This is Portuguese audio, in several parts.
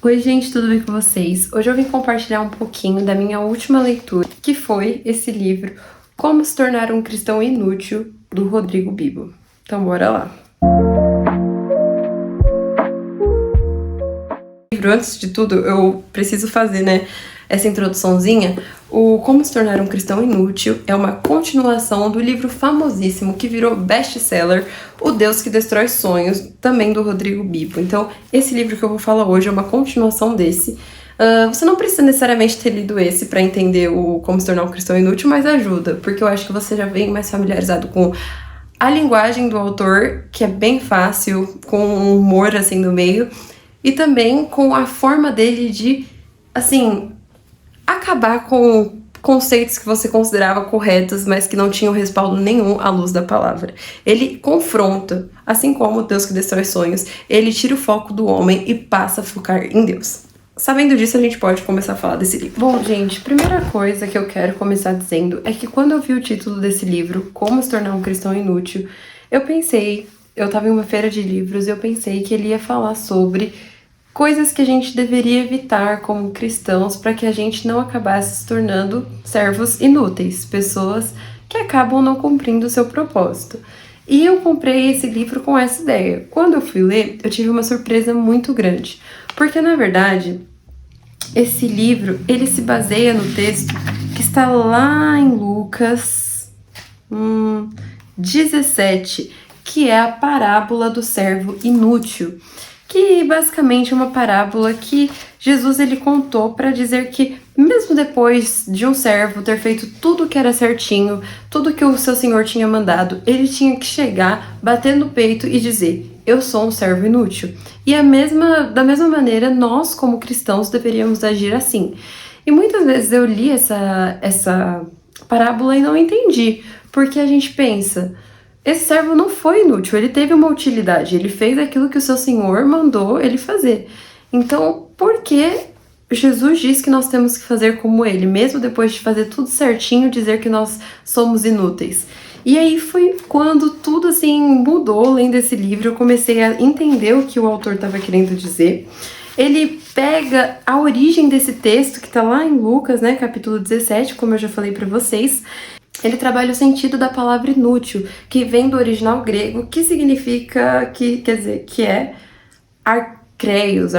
Oi gente, tudo bem com vocês? Hoje eu vim compartilhar um pouquinho da minha última leitura, que foi esse livro Como se tornar um cristão inútil, do Rodrigo Bibo. Então bora lá! Antes de tudo, eu preciso fazer, essa introduçãozinha. O Como se tornar um cristão inútil é uma continuação do livro famosíssimo que virou best-seller, O Deus que Destrói Sonhos, também do Rodrigo Bibo. Então, esse livro que eu vou falar hoje é uma continuação desse. Você não precisa necessariamente ter lido esse para entender o Como se tornar um cristão inútil, mas ajuda, porque eu acho que você já vem mais familiarizado com a linguagem do autor, que é bem fácil, com um humor assim no meio, e também com a forma dele de, assim, acabar com conceitos que você considerava corretos, mas que não tinham respaldo nenhum à luz da palavra. Ele confronta, assim como Deus que destrói sonhos, ele tira o foco do homem e passa a focar em Deus. Sabendo disso, a gente pode começar a falar desse livro. Bom, gente, primeira coisa que eu quero começar dizendo é que quando eu vi o título desse livro, Como se tornar um cristão inútil, eu tava em uma feira de livros e eu pensei que ele ia falar sobre coisas que a gente deveria evitar como cristãos para que a gente não acabasse se tornando servos inúteis, pessoas que acabam não cumprindo o seu propósito. E eu comprei esse livro com essa ideia. Quando eu fui ler, eu tive uma surpresa muito grande, porque na verdade esse livro ele se baseia no texto que está lá em Lucas 17, que é a parábola do servo inútil, que basicamente é uma parábola que Jesus ele contou para dizer que mesmo depois de um servo ter feito tudo que era certinho, tudo que o seu senhor tinha mandado, ele tinha que chegar, bater no peito e dizer: eu sou um servo inútil. E da mesma maneira, nós como cristãos deveríamos agir assim. E muitas vezes eu li essa parábola e não entendi, porque a gente pensa: esse servo não foi inútil, ele teve uma utilidade, ele fez aquilo que o seu senhor mandou ele fazer. Então, por que Jesus diz que nós temos que fazer como ele, mesmo depois de fazer tudo certinho, dizer que nós somos inúteis? E aí foi quando tudo assim mudou, lendo esse livro, eu comecei a entender o que o autor estava querendo dizer. Ele pega a origem desse texto, que está lá em Lucas, capítulo 17, como eu já falei para vocês. Ele trabalha o sentido da palavra inútil, que vem do original grego, que significa, que é arcreios,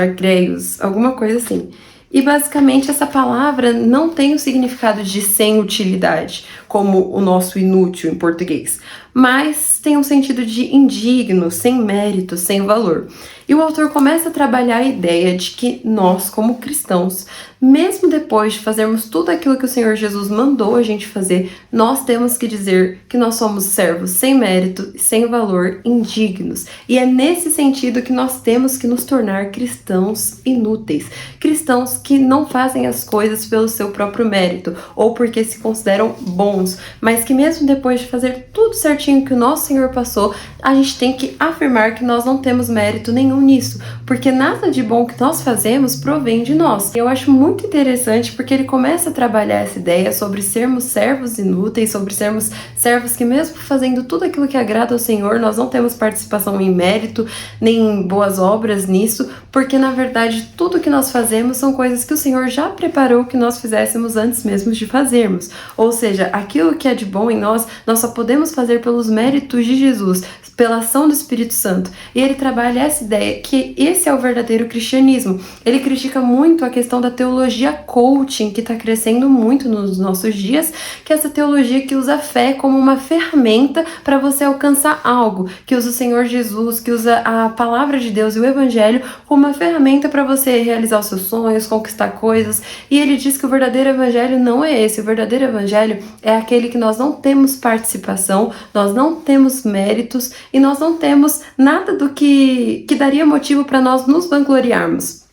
alguma coisa assim. E basicamente essa palavra não tem o significado de sem utilidade, como o nosso inútil em português, mas tem um sentido de indigno, sem mérito, sem valor. E o autor começa a trabalhar a ideia de que nós, como cristãos, mesmo depois de fazermos tudo aquilo que o Senhor Jesus mandou a gente fazer, nós temos que dizer que nós somos servos sem mérito, sem valor, indignos. E é nesse sentido que nós temos que nos tornar cristãos inúteis. Cristãos que não fazem as coisas pelo seu próprio mérito ou porque se consideram bons, mas que mesmo depois de fazer tudo certinho que o nosso Senhor passou, a gente tem que afirmar que nós não temos mérito nenhum nisso, porque nada de bom que nós fazemos provém de nós. Eu acho muito interessante porque ele começa a trabalhar essa ideia sobre sermos servos inúteis, sobre sermos servos que mesmo fazendo tudo aquilo que agrada ao Senhor, nós não temos participação em mérito, nem em boas obras nisso, porque na verdade tudo que nós fazemos são coisas que o Senhor já preparou que nós fizéssemos antes mesmo de fazermos. Ou seja, aquilo que é de bom em nós só podemos fazer pelos méritos de Jesus, pela ação do Espírito Santo. E ele trabalha essa ideia que esse é o verdadeiro cristianismo. Ele critica muito a questão da teologia coaching, que está crescendo muito nos nossos dias, que é essa teologia que usa a fé como uma ferramenta para você alcançar algo, que usa o Senhor Jesus, que usa a palavra de Deus e o Evangelho como uma ferramenta para você realizar os seus sonhos, conquistar coisas. E ele diz que o verdadeiro Evangelho não é esse. O verdadeiro Evangelho é aquele que nós não temos participação, nós não temos méritos e nós não temos nada do que daria motivo para nós nos vangloriarmos.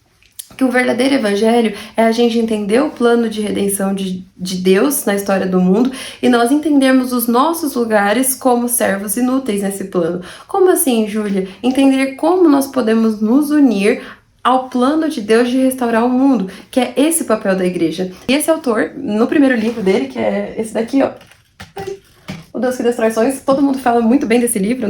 Que o verdadeiro evangelho é a gente entender o plano de redenção de Deus na história do mundo e nós entendermos os nossos lugares como servos inúteis nesse plano. Como assim, Júlia? Entender como nós podemos nos unir ao plano de Deus de restaurar o mundo, que é esse o papel da igreja. E esse autor, no primeiro livro dele, que é esse daqui, ó, O Deus que Destrói Sonhos, todo mundo fala muito bem desse livro,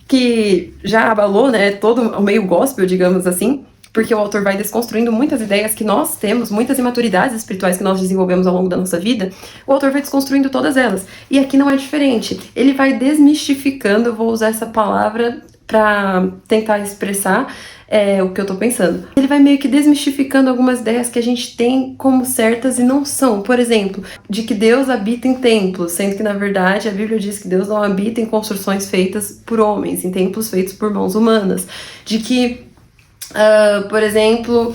que já abalou, todo o meio gospel, digamos assim. porque o autor vai desconstruindo muitas ideias que nós temos, muitas imaturidades espirituais que nós desenvolvemos ao longo da nossa vida, o autor vai desconstruindo todas elas. E aqui não é diferente. Ele vai desmistificando, eu vou usar essa palavra para tentar expressar o que eu tô pensando. Ele vai meio que desmistificando algumas ideias que a gente tem como certas e não são. Por exemplo, de que Deus habita em templos, sendo que na verdade a Bíblia diz que Deus não habita em construções feitas por homens, em templos feitos por mãos humanas. De que, por exemplo,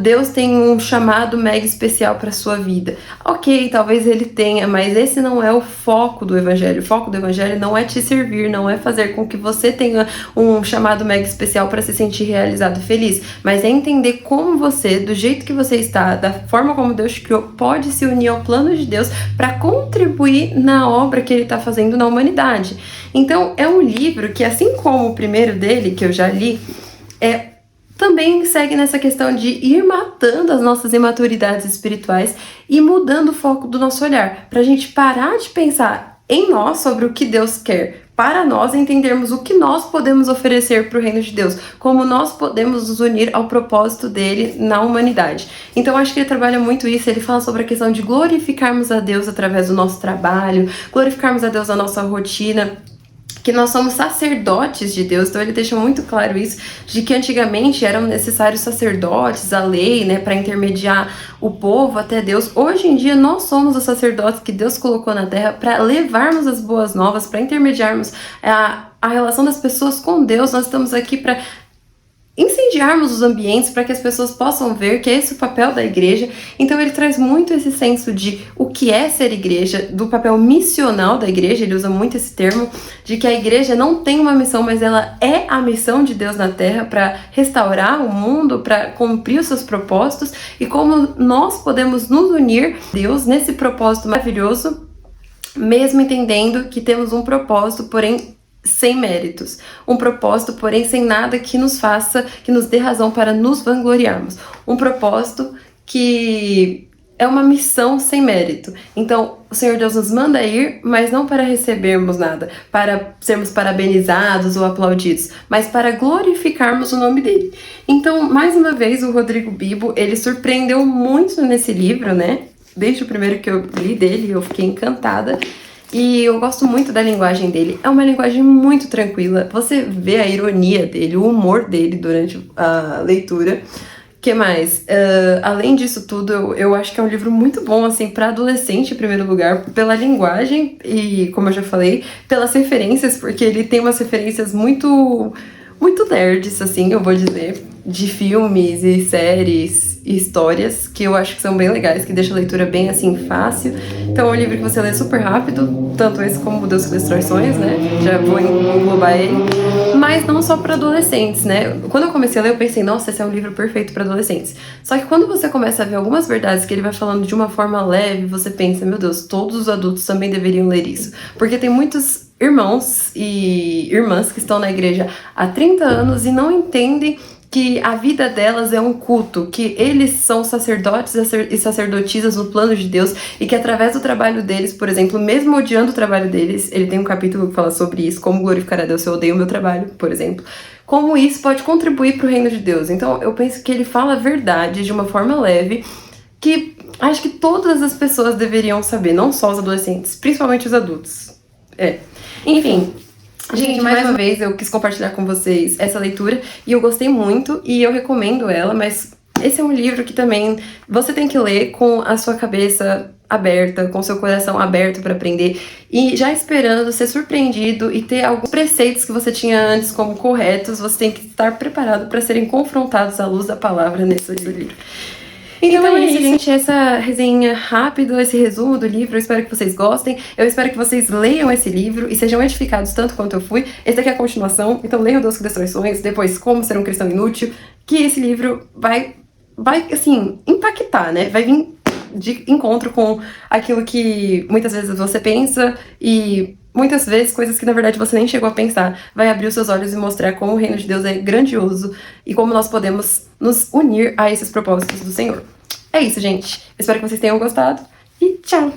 Deus tem um chamado mega especial para sua vida. Ok, talvez ele tenha, mas esse não é o foco do evangelho. O foco do evangelho não é te servir, não é fazer com que você tenha um chamado mega especial para se sentir realizado e feliz, mas é entender como você, do jeito que você está, da forma como Deus te criou, pode se unir ao plano de Deus para contribuir na obra que ele está fazendo na humanidade. Então é um livro que, assim como o primeiro dele, que eu já li, também segue nessa questão de ir matando as nossas imaturidades espirituais e mudando o foco do nosso olhar, para a gente parar de pensar em nós sobre o que Deus quer, para nós entendermos o que nós podemos oferecer para o reino de Deus, como nós podemos nos unir ao propósito dele na humanidade. Então acho que ele trabalha muito isso, ele fala sobre a questão de glorificarmos a Deus através do nosso trabalho, glorificarmos a Deus na nossa rotina, que nós somos sacerdotes de Deus. Então ele deixa muito claro isso, de que antigamente eram necessários sacerdotes, a lei, né, para intermediar o povo até Deus. Hoje em dia nós somos os sacerdotes que Deus colocou na terra para levarmos as boas novas, para intermediarmos a relação das pessoas com Deus. Nós estamos aqui para incendiarmos os ambientes para que as pessoas possam ver que esse é o papel da igreja. Então ele traz muito esse senso de o que é ser igreja, do papel missional da igreja. Ele usa muito esse termo, de que a igreja não tem uma missão, mas ela é a missão de Deus na terra para restaurar o mundo, para cumprir os seus propósitos, e como nós podemos nos unir a Deus nesse propósito maravilhoso, mesmo entendendo que temos um propósito, porém sem méritos, um propósito, porém sem nada que nos faça, que nos dê razão para nos vangloriarmos, um propósito que é uma missão sem mérito. Então o Senhor Deus nos manda ir, mas não para recebermos nada, para sermos parabenizados ou aplaudidos, mas para glorificarmos o nome dele. Então, mais uma vez, o Rodrigo Bibo, ele surpreendeu muito nesse livro, né? Desde o primeiro que eu li dele, eu fiquei encantada. E eu gosto muito da linguagem dele. É uma linguagem muito tranquila. Você vê a ironia dele, o humor dele durante a leitura. Que mais? Além disso tudo, eu acho que é um livro muito bom, assim, para adolescente, em primeiro lugar, pela linguagem e, como eu já falei, pelas referências, porque ele tem umas referências muito nerds, assim, eu vou dizer, de filmes e séries e histórias, que eu acho que são bem legais, que deixa a leitura bem, assim, fácil. Então é um livro que você lê super rápido, tanto esse como Deus que destrói sonhos, né? Já vou englobar ele. Mas não só para adolescentes, né? Quando eu comecei a ler, eu pensei, nossa, esse é um livro perfeito para adolescentes. Só que quando você começa a ver algumas verdades que ele vai falando de uma forma leve, você pensa, meu Deus, todos os adultos também deveriam ler isso. Porque tem muitos irmãos e irmãs que estão na igreja há 30 anos e não entendem que a vida delas é um culto, que eles são sacerdotes e sacerdotisas no plano de Deus, e que através do trabalho deles, por exemplo, mesmo odiando o trabalho deles, ele tem um capítulo que fala sobre isso, como glorificar a Deus se eu odeio o meu trabalho, por exemplo, como isso pode contribuir para o reino de Deus. Então eu penso que ele fala a verdade de uma forma leve, que acho que todas as pessoas deveriam saber, não só os adolescentes, principalmente os adultos. Enfim, gente, mais uma vez eu quis compartilhar com vocês essa leitura e eu gostei muito e eu recomendo ela, mas esse é um livro que também você tem que ler com a sua cabeça aberta, com o seu coração aberto para aprender e já esperando ser surpreendido e ter alguns preceitos que você tinha antes como corretos, você tem que estar preparado para serem confrontados à luz da palavra nesse livro. Então é isso, gente, essa resenha rápida, esse resumo do livro, eu espero que vocês gostem, eu espero que vocês leiam esse livro e sejam edificados tanto quanto eu fui. Esse aqui é a continuação, então leiam Deus que destrói sonhos, depois Como Ser um Cristão Inútil, que esse livro vai assim, impactar, né, vai vir de encontro com aquilo que muitas vezes você pensa e muitas vezes coisas que na verdade você nem chegou a pensar, vai abrir os seus olhos e mostrar como o reino de Deus é grandioso e como nós podemos nos unir a esses propósitos do Senhor. É isso, gente. Espero que vocês tenham gostado e tchau!